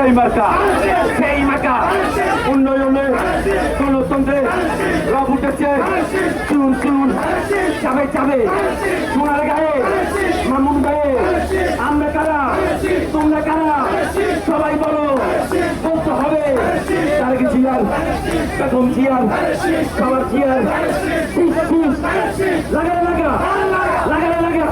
সেই মার্কা উন্নয়নে গণতন্ত্রে রব উঠেছে চুন চুন চাবে চাবে সোনার গায়ে মামুন গায়ে আমরা কারা তোমরা কারা সবাই বলো বলতে হবে তারেক জিয়ার বেগম জিয়ার সবার জিয়ার লাগা লাগা লাগা লাগা লাগা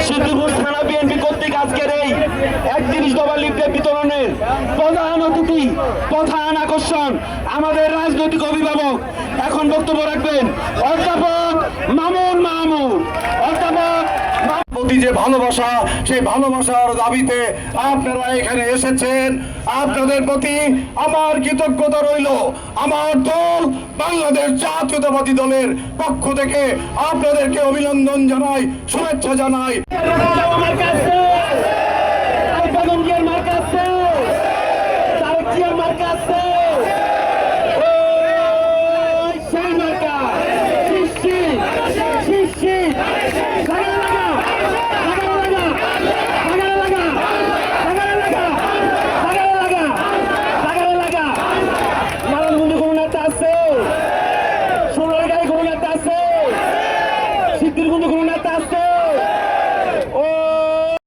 সিদ্দিকুর থানা বিএনপি কর্তৃক আজকের এই 31 দফা লিফলেট বিতরণের প্রধান অতিথি প্রধান আকর্ষণ আমাদের রাজনৈতিক অভিভাবক এখন বক্তব্য রাখবেন অধ্যাপক মামুন মাহমুদ। অধ্যাপক প্রতি যে ভালোবাসা সেই ভালোবাসার দাবিতে আপনারা এখানে এসেছেন, আপনাদের প্রতি আমার কৃতজ্ঞতা রইল। আমার দল বাংলাদেশ জাতীয়তাবাদী দলের পক্ষ থেকে আপনাদেরকে অভিনন্দন জানাই, শুভেচ্ছা জানাই।